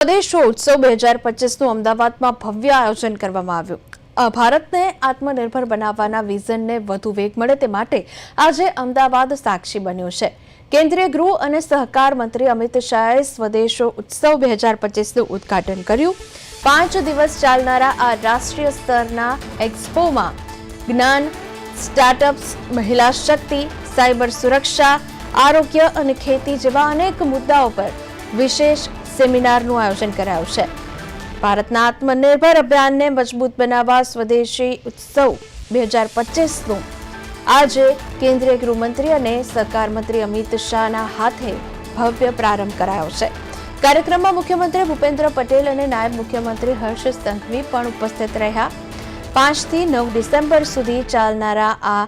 સ્વદેશોત્સવ 2025નું અમદાવાદમાં ભવ્ય આયોજન કરવામાં આવ્યું। ભારતને આત્મનિર્ભર બનાવવાના વિઝનને વધુ વેગ મળે તે માટે આજે અમદાવાદ સાક્ષી બન્યું છે। કેન્દ્રીય ગૃહ અને સહકાર મંત્રી અમિત શાહે સ્વદેશોત્સવ 2025નું ઉદ્ઘાટન કર્યું। 5 દિવસ ચાલનારા આ રાષ્ટ્રીય સ્તરના એક્સપોમાં જ્ઞાન, સ્ટાર્ટઅપ્સ, મહિલા શક્તિ, સાયબર સુરક્ષા, આરોગ્ય અને ખેતી જેવા અનેક મુદ્દાઓ પર વિશેષ સેમિનારનું આયોજન કરાયું છે। ભારતના આત્મનિર્ભર અભિયાનને મજબૂત બનાવવા સ્વદેશી ઉત્સવ 2025નું આજે કેન્દ્રીય ગૃહમંત્રી અને સહકાર મંત્રી અમિત શાહના હાથે ભવ્ય પ્રારંભ કરાયો છે। કાર્યક્રમમાં મુખ્યમંત્રી ભૂપેન્દ્ર પટેલ અને નાયબ મુખ્યમંત્રી હર્ષ સંઘવી પણ ઉપસ્થિત રહ્યા। 5 થી 9 ડિસેમ્બર સુધી ચાલનારા આ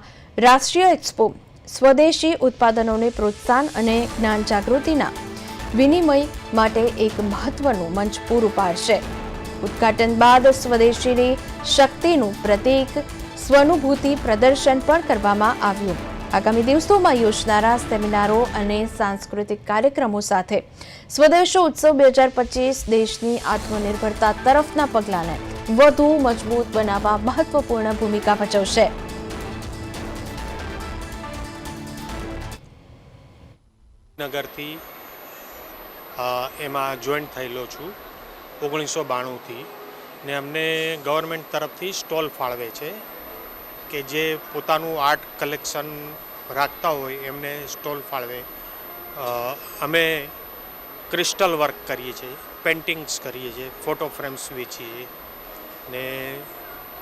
રાષ્ટ્રીય એક્સપો સ્વદેશી ઉત્પાદનોને પ્રોત્સાહન અને જ્ઞાન જાગૃતિના વિનિમય માટે એક મહત્વનું મંચ પૂરું પાડશે। ઉદ્ઘાટન બાદ સ્વદેશીની શક્તિનું પ્રતીક સ્વાનુભૂતિ પ્રદર્શન પણ કરવામાં આવ્યું। આગામી દિવસોમાં યોજનારા સેમિનારો અને સાંસ્કૃતિક કાર્યક્રમો સાથે સ્વદેશોત્સવ 2025 દેશની આત્મનિર્ભરતા તરફના પગલાંને વધુ મજબૂત બનાવવા મહત્વપૂર્ણ ભૂમિકા ભજવશે। નગરથી એમાં જોઈન્ટ થયેલો છું 1992થી ને અમને ગવર્મેન્ટ તરફથી સ્ટોલ ફાળવે છે કે જે પોતાનું આર્ટ કલેક્શન રાખતા હોય એમને સ્ટોલ ફાળવે। અમે ક્રિસ્ટલ વર્ક કરીએ છીએ, પેઇન્ટિંગ્સ કરીએ છીએ, ફોટો ફ્રેમ્સ વેચીએ ને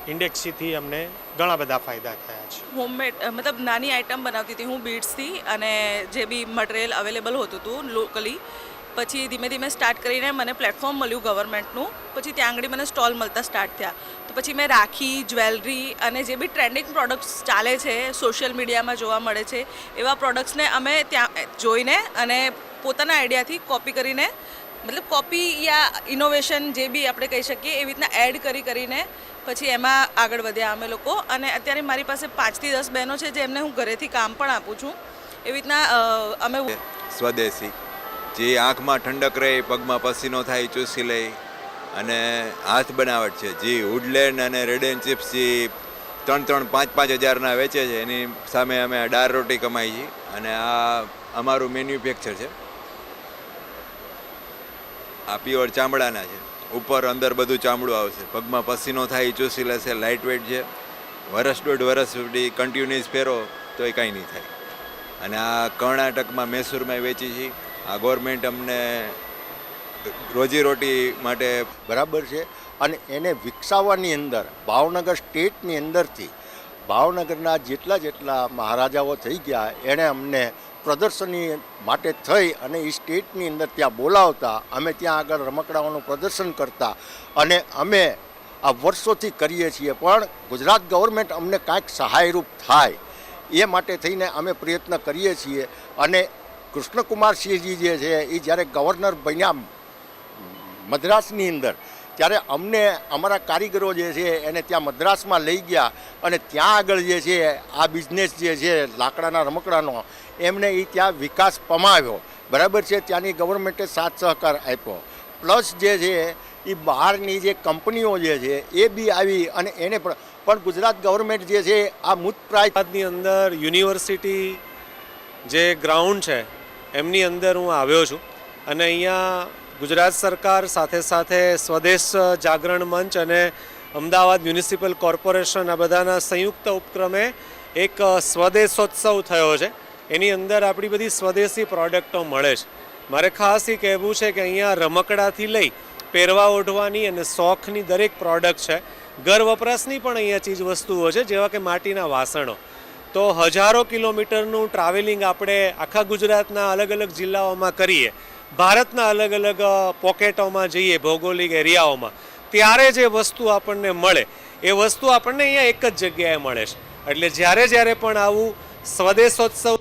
ઇન્ડેક્સીથી અમને ઘણા બધા ફાયદા થયા છે। હોમમેડ મતલબ નાની આઇટમ બનાવતી હતી હું બીડ્સથી અને જે બી મટીરિયલ અવેલેબલ હોતું હતું લોકલી। પછી ધીમે ધીમે સ્ટાર્ટ કરીને મને પ્લેટફોર્મ મળ્યું ગવર્મેન્ટનું। પછી ત્યાં આગળ મને સ્ટોલ મળતા સ્ટાર્ટ થયા। તો પછી મેં રાખી, જ્વેલરી અને જે બી ટ્રેન્ડિંગ પ્રોડક્ટ્સ ચાલે છે, સોશિયલ મીડિયામાં જોવા મળે છે, એવા પ્રોડક્ટ્સને અમે ત્યાં જોઈને અને પોતાના આઈડિયાથી કોપી કરીને મતલબ કોપી યા ઇનોવેશન જે બી આપણે કહી શકીએ એવી રીતના એડ કરીને પછી એમાં આગળ વધ્યા અમે લોકો। અને અત્યારે મારી પાસે 5 થી 10 બહેનો છે જેમને હું ઘરેથી કામ પણ આપું છું। એવી રીતના અમે સ્વદેશી જે આંખમાં ઠંડક રહે, પગમાં પસીનો થાય, ચૂસી લે અને હાથ બનાવટ છે જે વુડલેન્ડ અને રેડ એન્ડ ચિપ્સ જે 3-5 હજારના વેચે છે એની સામે અમે દાળ રોટી કમાઈ છીએ અને આ અમારું મેન્યુફેક્ચર છે। આ પ્યોર ચામડાના છે, ઉપર અંદર બધું ચામડું આવશે, પગમાં પસીનો થાય, ચૂસી લેશે, લાઇટ વેઇટ છે, વર્ષ 1.5 વર્ષ સુધી કન્ટિન્યુઅસ પહેરો તો એ કાંઈ નહીં થાય। અને આ કર્ણાટકમાં મૈસૂરમાં વેચી છીએ। આ ગવર્મેન્ટ અમને રોજીરોટી માટે બરાબર છે અને એને વિકસાવવાની અંદર ભાવનગર સ્ટેટની અંદરથી ભાવનગરના જેટલા મહારાજાઓ થઈ ગયા એણે અમને પ્રદર્શની માટે થઈ અને એ સ્ટેટની અંદર ત્યાં બોલાવતા, અમે ત્યાં આગળ રમકડાઓનું પ્રદર્શન કરતા અને અમે આ વર્ષોથી કરીએ છીએ। પણ ગુજરાત ગવર્મેન્ટ અમને કાંઈક સહાયરૂપ થાય એ માટે થઈને અમે પ્રયત્ન કરીએ છીએ। અને કૃષ્ણકુમાર સિંહજી જે છે એ જ્યારે ગવર્નર બન્યા મદ્રાસની અંદર ત્યારે અમને અમારા કારીગરો જે છે એને ત્યાં મદ્રાસમાં લઈ ગયા અને ત્યાં આગળ જે છે આ બિઝનેસ જે છે લાકડાના રમકડાનો એમને એ ત્યાં વિકાસ પમાવ્યો। બરાબર છે, ત્યાંની ગવર્મેન્ટે સાથ સહકાર આપ્યો। પ્લસ જે છે એ બહારની જે કંપનીઓ જે છે એ બી આવી અને એને પણ ગુજરાત ગવર્મેન્ટ જે છે આ મુત્પ્રાયની અંદર યુનિવર્સિટી જે ગ્રાઉન્ડ છે એમની અંદર હું આવ્યો છું અને અહીંયા ગુજરાત સરકાર સાથે સ્વદેશ જાગરણ મંચ અને અમદાવાદ મ્યુનિસિપલ કોર્પોરેશન આ બધાના સંયુક્ત ઉપક્રમે એક સ્વદેશોત્સવ થયો છે। એની અંદર આપણી બધી સ્વદેશી પ્રોડક્ટો મળે છે। મારે ખાસ એ કહેવું છે કે અહીંયા રમકડાથી લઈ પહેરવા ઓઢવાની અને શોખની દરેક પ્રોડક્ટ છે। ઘર વપરાશની પણ અહીંયા ચીજ વસ્તુઓ છે જેવા કે માટીના વાસણો। તો હજારો કિલોમીટરનું ટ્રાવેલિંગ આપણે આખા ગુજરાતના અલગ અલગ જિલ્લાઓમાં કરીએ, ભારતના અલગ અલગ પોકેટોમાં જઈએ, ભૌગોલિક એરિયાઓમાં, ત્યારે જે વસ્તુ આપણને મળે એ વસ્તુ આપણને અહીંયા એક જ જગ્યાએ મળે છે। એટલે જ્યારે પણ આવું સ્વદેશોત્સવ